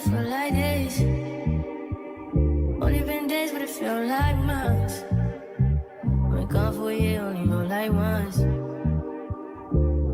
it feel like days. Only been days, but it feel like months. Been gone for a year, only know like once.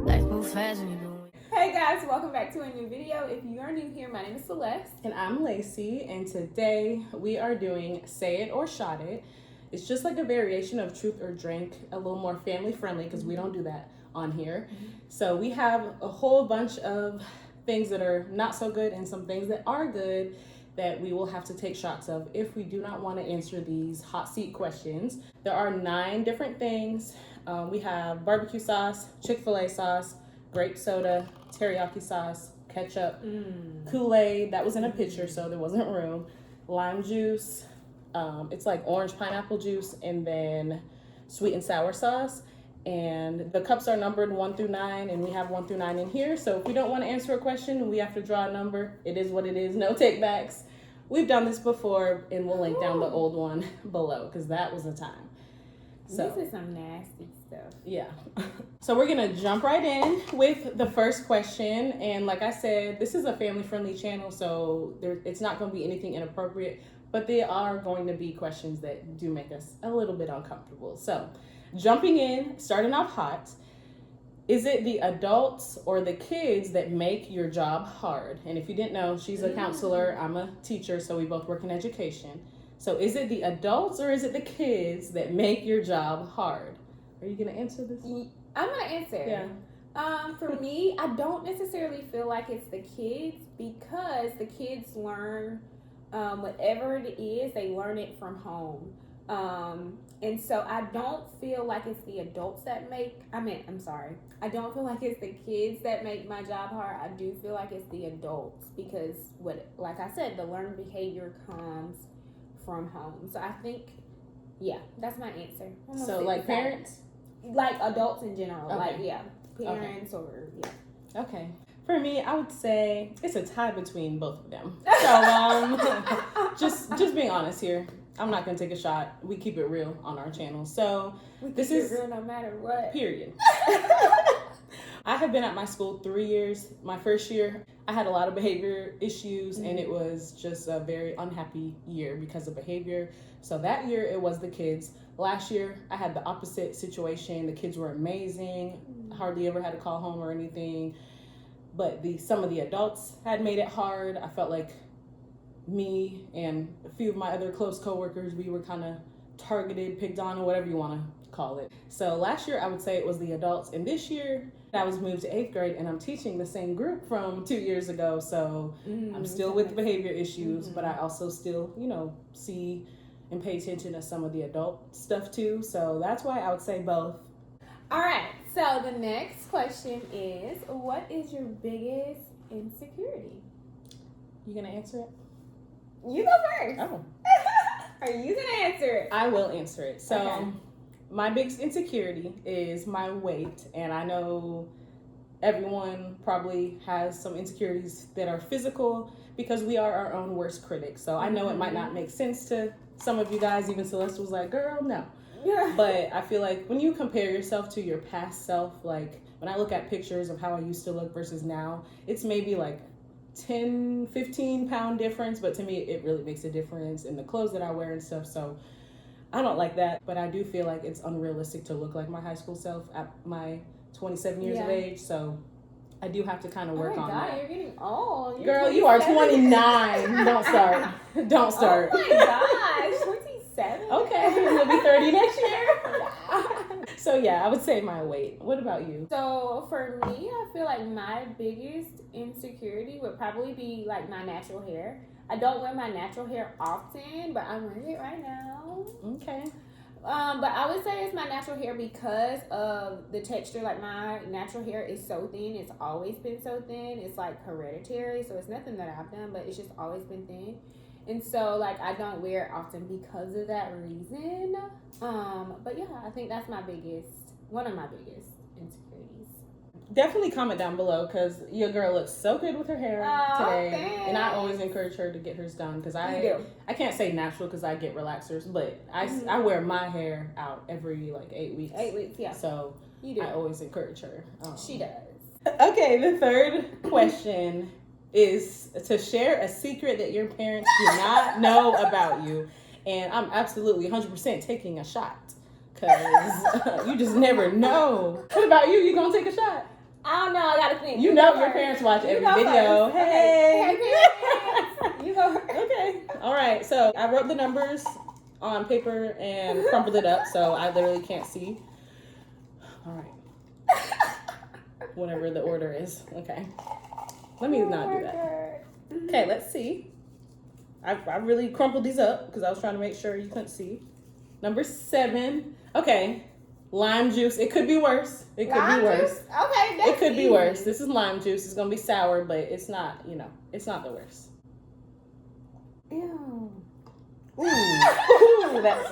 Life move fast when you do. Hey guys, welcome back to a new video. If you are new here, my name is Celeste. And I'm Lacey, and today we are doing Say It or Shot It. It's just like a variation of Truth or Drink, a little more family friendly because we don't do that on here. So we have a whole bunch of things that are not so good and some things that are good that we will have to take shots of if we do not want to answer these hot seat questions. There are 9 different things. We have barbecue sauce, Chick-fil-A sauce, grape soda, teriyaki sauce, ketchup, Kool-Aid, that was in a pitcher so there wasn't room, lime juice, it's like orange pineapple juice, and then sweet and sour sauce. And the cups are numbered 1 through 9, and we have 1 through 9 in here. So if we don't want to answer a question, we have to draw a number. It is what it is, no takebacks. We've done this before, and we'll link down the old one below because that was a time. So, this is some nasty stuff. Yeah. So we're going to jump right in with the first question. And like I said, this is a family-friendly channel, so it's not going to be anything inappropriate, but they are going to be questions that do make us a little bit uncomfortable. So jumping in, starting off hot, is it the adults or the kids that make your job hard? And if you didn't know, she's a counselor, I'm a teacher, so we both work in education. So is it the adults or is it the kids that make your job hard? Are you going to answer this? I'm going to answer. Yeah. For me, I don't necessarily feel like it's the kids because the kids learn whatever it is, they learn it from home. And so I don't feel like it's the adults that I don't feel like it's the kids that make my job hard. I do feel like it's the adults because like I said, the learned behavior comes from home. So I think, yeah, that's my answer. So like parents? Like adults in general. Okay. Like, yeah, parents or, yeah. Okay. For me, I would say it's a tie between both of them. So just being honest here. I'm not going to take a shot. We keep it real on our channel. So this is real no matter what. Period. I have been at my school 3 years. My first year, I had a lot of behavior issues, and it was just a very unhappy year because of behavior. So that year, it was the kids. Last year, I had the opposite situation. The kids were amazing. Hardly ever had to call home or anything. But some of the adults had made it hard. I felt like me and a few of my other close coworkers, we were kind of targeted, picked on, or whatever you want to call it. So last year, I would say it was the adults. And this year, I was moved to 8th grade, and I'm teaching the same group from 2 years ago. So I'm still with behavior issues, but I also still, see and pay attention to some of the adult stuff too. So that's why I would say both. All right. So the next question is, what is your biggest insecurity? You gonna answer it? You go first. Oh. Are you gonna answer it? I will answer it. So okay. My biggest insecurity is my weight, and I know everyone probably has some insecurities that are physical because we are our own worst critics. So I know it might not make sense to some of you guys. Even Celeste was like, girl, no. Yeah. But I feel like when you compare yourself to your past self, like when I look at pictures of how I used to look versus now, it's maybe like 10, 15 pound difference, but to me it really makes a difference in the clothes that I wear and stuff. So I don't like that, but I do feel like it's unrealistic to look like my high school self at my 27 years of age. So I do have to kind of work on that. You're getting old. Girl, you are 29. Don't start. Don't start. Oh my gosh, 27. Okay, you'll be 30 next year. So yeah, I would say my weight. What about you? So for me, I feel like my biggest insecurity would probably be like my natural hair. I don't wear my natural hair often, but I'm wearing it right now. Okay. But I would say it's my natural hair because of the texture. Like my natural hair is so thin. It's always been so thin. It's like hereditary, so it's nothing that I've done, but it's just always been thin. And so like I don't wear it often because of that reason. But yeah, I think that's one of my biggest insecurities. Definitely comment down below because your girl looks so good with her hair today. Thanks. And I always encourage her to get hers done because I can't say natural because I get relaxers, but I wear my hair out every like 8 weeks. 8 weeks, yeah. So you do. I always encourage her. She does. Okay, the third question. is to share a secret that your parents do not know about you. And I'm absolutely 100% taking a shot because you just never know. What about you? You gonna take a shot? I don't know. I gotta think. You know your parents watch every video. First. Hey. Okay. Parents. You go first. Okay. All right. So I wrote the numbers on paper and crumpled it up so I literally can't see. All right. Whatever the order is. Okay. Let me not do that. Okay, let's see. I really crumpled these up because I was trying to make sure you couldn't see. Number 7. Okay. Lime juice. It could be worse. It could be worse. Juice? Okay, that's It could be easy. worse. This is lime juice. It's going to be sour, but it's not, it's not the worst. Ew. Ooh, that's...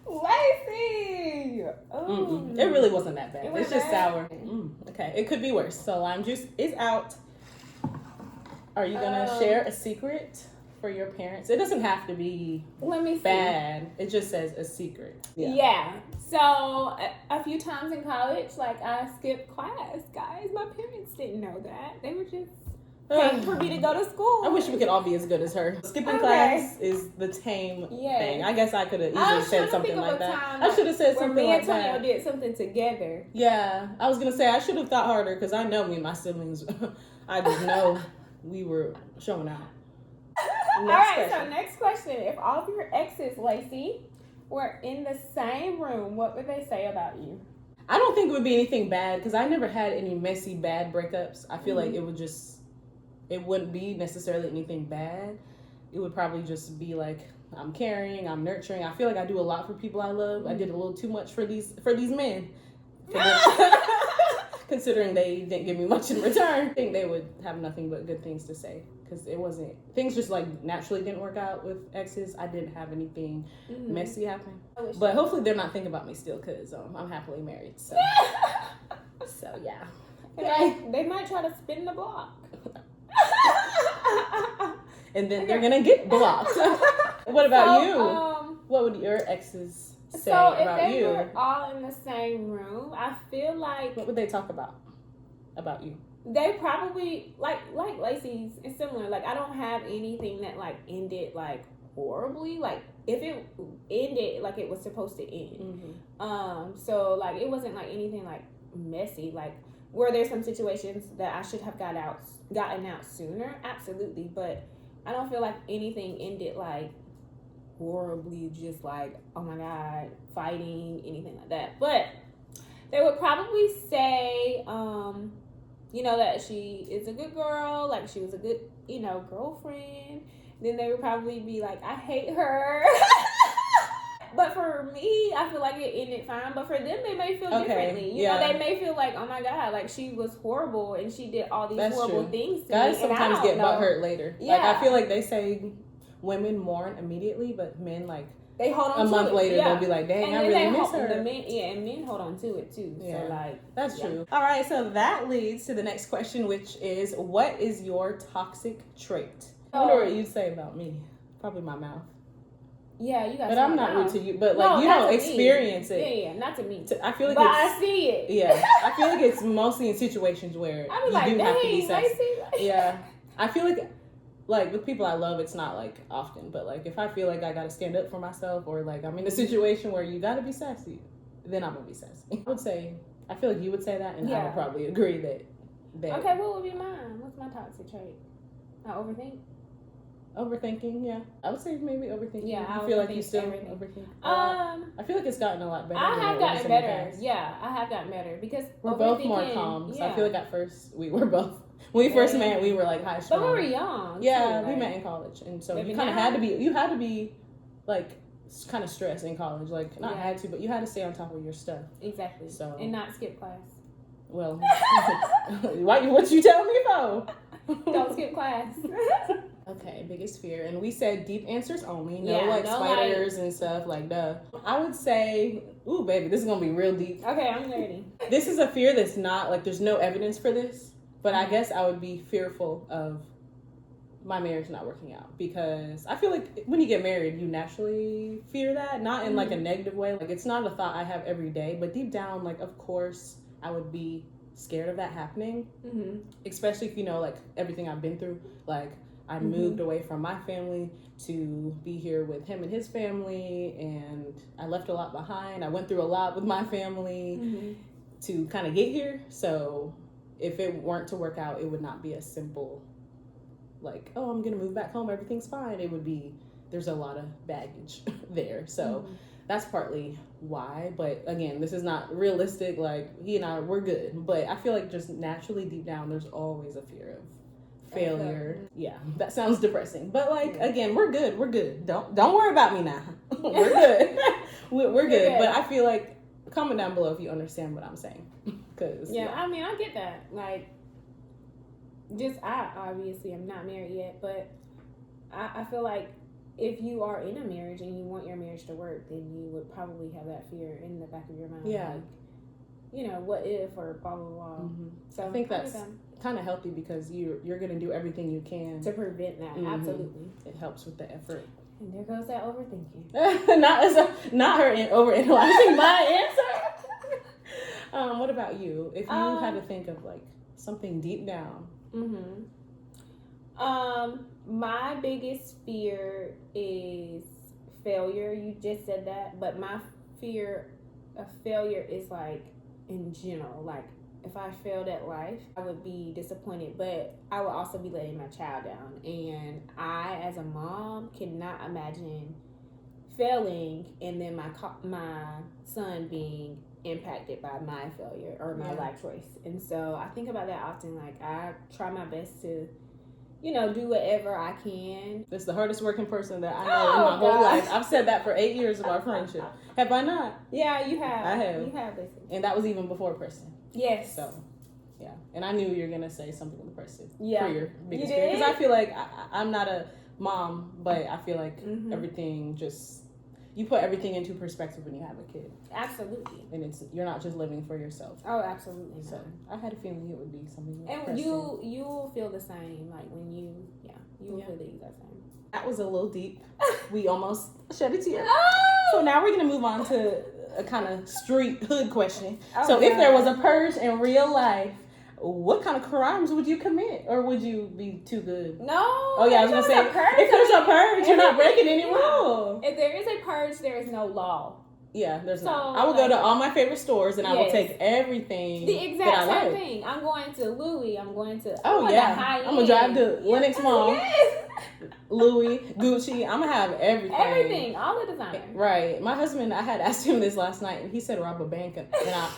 Lacey. It really wasn't that bad. It It's wasn't just bad? sour. Okay, it could be worse. So lime juice is out. Are you going to share a secret for your parents? It doesn't have to be Let me see. bad. It just says a secret. Yeah. So a few times in college, like I skipped class, guys. My parents didn't know that. They were just paying for me to go to school. I wish we could all be as good as her. Skipping Okay. class is the tame Yeah. thing. I guess I could have I easily was said trying to something think of like a that. time I should have said where something me like and Antonio that. did something together. Yeah, I was gonna say I should have thought harder because I know me and my siblings. I just know we were showing out. All right, so next question. If all of your exes, Lacey, were in the same room, what would they say about you? I don't think it would be anything bad because I never had any messy bad breakups. I feel like it wouldn't be necessarily anything bad. It would probably just be like I'm caring, I'm nurturing. I feel like I do a lot for people I love. I did a little too much for these men. Considering they didn't give me much in return, I think they would have nothing but good things to say because things just like naturally didn't work out with exes. I didn't have anything messy happen, but hopefully they're not thinking about me still because I'm happily married. So yeah. They might try to spin the block. And then they're gonna get blocked. What about you? What would your exes say so if about they you? were all in the same room, I feel like What would they talk about you? they probably like Lacey's is similar. Like I don't have anything that like ended like horribly. Like if it ended like it was supposed to end. So like it wasn't like anything like messy. Like were there some situations that I should have gotten out sooner? Absolutely, but I don't feel like anything ended like horribly, just like, oh my god, fighting, anything like that. But they would probably say, that she is a good girl, like she was a good, girlfriend. Then they would probably be like, I hate her. But for me, I feel like it ended fine. But for them, they may feel differently. They may feel like, oh my god, like she was horrible and she did all these horrible things to Guys me. sometimes get butthurt later. Yeah. Like I feel like they say women mourn immediately, but men like they hold on a month later they'll be like, dang, I really miss her. And men hold on to it too. Yeah, so like that's true. All right, so that leads to the next question, which is, what is your toxic trait? I wonder what you'd say about me. Probably my mouth. Yeah, you got. But I'm not rude to you. But like you don't experience it. Yeah, not to me. I feel like, but I see it. Yeah, I feel like it's mostly in situations where I be you like, do have to be dang, sassy. Lacey. Yeah, I feel like with people I love, it's not like often. But like if I feel like I gotta stand up for myself, or like I'm in a situation where you gotta be sassy, then I'm gonna be sassy. I would say, I feel like you would say that, and I would probably agree that. Okay, what would be mine? What's my toxic trait? I overthink. Overthinking, yeah. I would say maybe overthinking. Yeah, I feel like you still overthink. I feel like it's gotten a lot better. I have gotten better. Yeah, I have gotten better because we're both more calm. So I feel like at first we were both. When we first met, we were like high strung. But we were young. Yeah, too, we met in college, and so you kind of had to be. You had to be, like, kind of stressed in college. Like not had to, but you had to stay on top of your stuff. Exactly. So and not skip class. Well, what you tell me for? Don't skip class. Okay, biggest fear. And we said deep answers only. No spiders and stuff, like duh. I would say, ooh, baby, this is going to be real deep. Okay, I'm ready. This is a fear that's not, like, there's no evidence for this. But I guess I would be fearful of my marriage not working out. Because I feel like when you get married, you naturally fear that. Not in, like, a negative way. Like, it's not a thought I have every day. But deep down, like, of course, I would be scared of that happening, Mm-hmm. especially if you know, like, everything I've been through. Like, I Mm-hmm. moved away from my family to be here with him and his family, and I left a lot behind. I went through a lot with my family Mm-hmm. to kind of get here. So if it weren't to work out, it would not be a simple, like, oh, I'm gonna move back home, everything's fine. It would be, there's a lot of baggage there. So that's partly why. But again, this is not realistic. Like, he and I, we're good, but I feel like just naturally deep down there's always a fear of failure. Yeah, that sounds depressing, but like, again, we're good. Don't worry about me now. We're good. We're good. But I feel like, comment down below if you understand what I'm saying, because I mean, I get that. Like, just I obviously am not married yet, but I feel like if you are in a marriage and you want your marriage to work, then you would probably have that fear in the back of your mind. Yeah. Like, you know, what if, or blah blah blah. So I think that's kind of healthy, because you're gonna do everything you can to prevent that. Absolutely. It helps with the effort. And there goes that overthinking. not her overanalyzing my answer. What about you? If you had to think of like something deep down. My biggest fear is failure. You just said that, but my fear of failure is like in general. Like, if I failed at life, I would be disappointed, but I would also be letting my child down. And I, as a mom, cannot imagine failing and then my son being impacted by my failure or my life choice. And so I think about that often. Like, I try my best to, you know, do whatever I can. That's the hardest working person that I know in my whole life. I've said that for 8 years of our friendship. Have I not? Yeah, you have. I have. You have, Lacey. And that was even before Preston. Yes. So, yeah. And I knew you were going to say something with Preston. Yeah. For your biggest You fear. did? Because I feel like I'm not a mom, but I feel like everything just, you put everything into perspective when you have a kid. Absolutely. And you're not just living for yourself. Oh, absolutely. So I had a feeling it would be something with And Preston. you'll feel the same. Like, when you will feel the exact same. That was a little deep. We almost shed a tear. So now we're going to move on to a kind of street hood question. So if there was a purge in real life, what kind of crimes would you commit? Or would you be too good? No. Oh, yeah, I was going to say, if there's a purge, you're not breaking any rule. If there is a purge, there is no law. Yeah, there's not. I will go to all my favorite stores and I will take everything. The exact that I same like. thing. I'm going to Louis. I'm going to I'm going to drive to Lenox Mall. Yes. Louis, Gucci. I'm going to have everything. Everything. All the designer. Right. My husband, I had asked him this last night, and he said rob a bank. And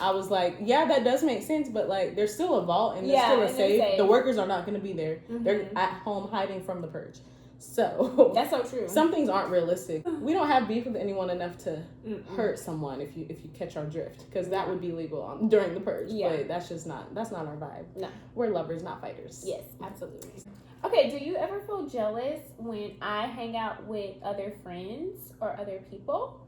I was like, yeah, that does make sense, but like, there's still a vault and there's still a safe. The workers are not going to be there. They're at home hiding from the purge. So that's so true. Some things aren't realistic. We don't have beef with anyone enough to hurt someone, if you catch our drift, because that would be legal during the purge. Yeah. But that's not our vibe. No. We're lovers, not fighters. Yes, absolutely. Okay, do you ever feel jealous when I hang out with other friends or other people?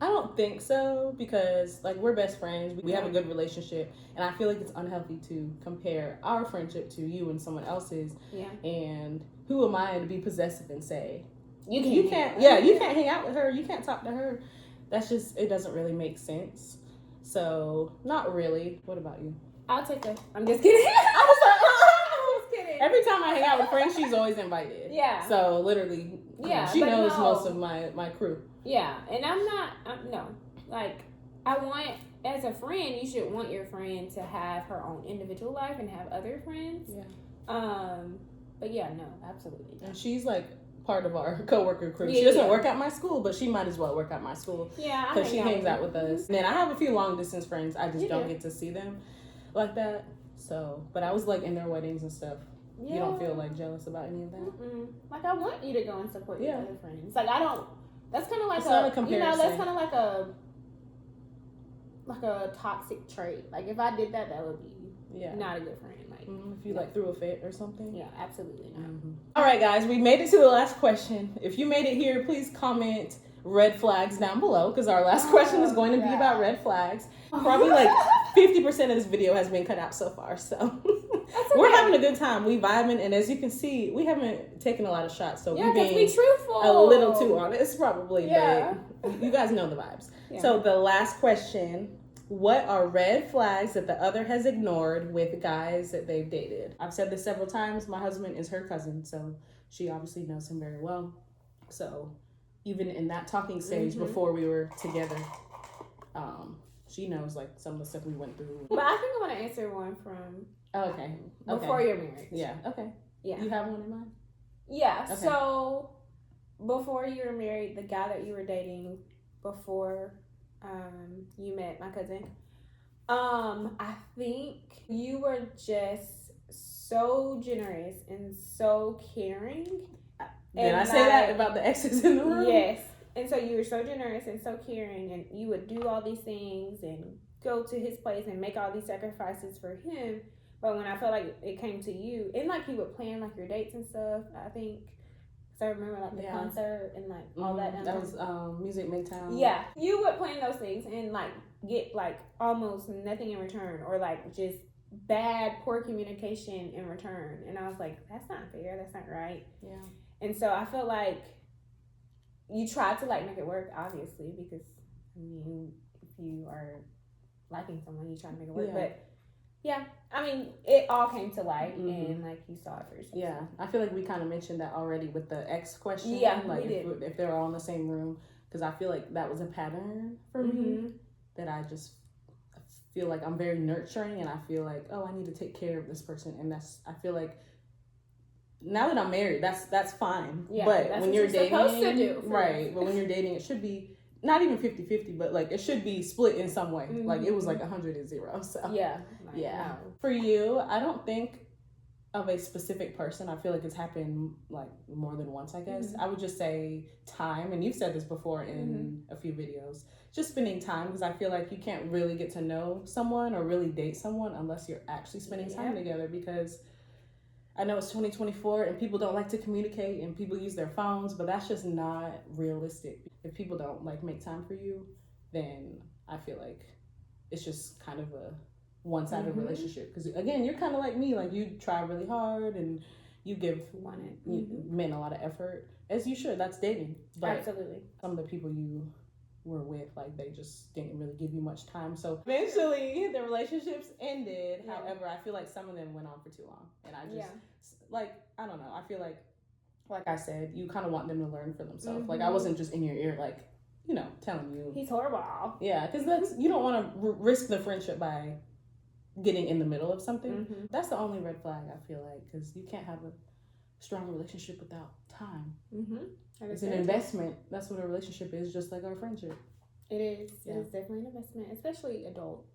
I don't think so, because like, we're best friends. We have a good relationship, and I feel like it's unhealthy to compare our friendship to you and someone else's. Yeah. And who am I to be possessive and say you can't hang out with her, you can't talk to her? That's just, it doesn't really make sense. So not really. What about you? I'm just kidding. I was like, I'm just kidding. every time I hang out with friends, she's always invited. Yeah. So literally, she knows most of my crew. Yeah, and no. Like, I want, as a friend, you should want your friend to have her own individual life and have other friends. Yeah. But yeah, no, absolutely not. And she's like part of our coworker crew. She doesn't work at my school, but she might as well work at my school. Yeah, because she hangs out with us. And then I have a few long distance friends. I just don't get to see them like that. So, but I was like in their weddings and stuff. Yeah. You don't feel like jealous about any of that? Like, I want you to go and support your other friends. Like, I don't. That's kind of like it's not a comparison. You know, that's kind of like a toxic trait. Like, if I did that, that would be not a good friend. Like, if you like threw a fit or something. Yeah, absolutely not. All right, guys, we made it to the last question. If you made it here, please comment red flags down below, because our last question is going to be about red flags. Probably like 50% of this video has been cut out so far, so we're having a good time. We vibing, and as you can see, we haven't taken a lot of shots, so we're being truthful, a little too honest, probably. But you guys know the vibes. So the last question what are red flags that the other has ignored with guys that they've dated? I've said this several times. My husband is her cousin, so she obviously knows him very well. So even in that talking stage before we were together, she knows like some of the stuff we went through. But I think I want to answer one from before you're married. Yeah. Okay. Yeah. You have one in mind? Yeah. Okay. So before you were married, the guy that you were dating before you met my cousin, I think you were just so generous and so caring. Did I say that about the exes in the room? Yes. And so you were so generous and so caring, and you would do all these things and go to his place and make all these sacrifices for him. But when I felt like it came to you, and like you would plan like your dates and stuff, I think, because I remember like the concert and like all that. That was Music Midtown. Yeah. You would plan those things and like get like almost nothing in return, or like just poor communication in return. And I was like, that's not fair. That's not right. Yeah. And so I felt like you tried to like make it work, obviously, because I mean, if you are liking someone, you try to make it work. Yeah. But yeah, I mean, it all came to light, and like you saw it for yourself. Yeah, I feel like we kind of mentioned that already with the ex question. Yeah, like we did. If they're all in the same room, because I feel like that was a pattern for me that I just feel like I'm very nurturing, and I feel like, oh, I need to take care of this person, and I feel like now that I'm married, that's fine. Yeah, but that's when what you're you're dating, supposed to do, right? But when you're dating, it should be not even 50-50, but like it should be split in some way. Like it was like 100-0. So yeah, yeah. No. For you, I don't think of a specific person. I feel like it's happened like more than once, I guess. I would just say time, and you've said this before in a few videos, just spending time, because I feel like you can't really get to know someone or really date someone unless you're actually spending time together, because I know it's 2024 and people don't like to communicate and people use their phones, but that's just not realistic. If people don't like make time for you, then I feel like it's just kind of a one-sided relationship. Because again, you're kind of like me, like you try really hard and you give men a lot of effort, as you should. That's dating. But absolutely. Some of the people you were with, like they just didn't really give you much time. So eventually the relationships ended. Yeah. However, I feel like some of them went on for too long. And I just like, I don't know. I feel like I said, you kind of want them to learn for themselves. Like I wasn't just in your ear, like, you know, telling you. He's horrible. Yeah, because you don't want to risk the friendship by getting in the middle of something. That's the only red flag, I feel like, because you can't have a strong relationship without time. It's an investment. That's what a relationship is, just like our friendship. It is. Yeah. It is definitely an investment, especially adults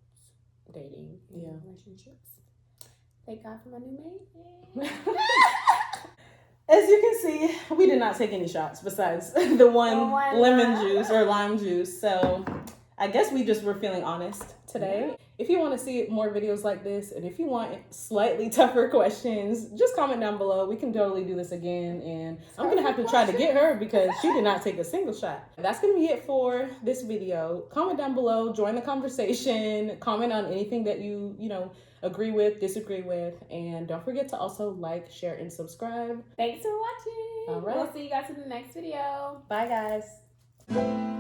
dating and relationships. Thank God for my new mate. As you can see, we did not take any shots besides the one lemon juice or lime juice. So I guess we just were feeling honest today. If you want to see more videos like this, and if you want slightly tougher questions, just comment down below. We can totally do this again. And I'm going to have to try to get her because she did not take a single shot. That's going to be it for this video. Comment down below, join the conversation, comment on anything that you agree with, disagree with, and don't forget to also like, share, and subscribe. Thanks for watching. All right. We'll see you guys in the next video. Bye, guys.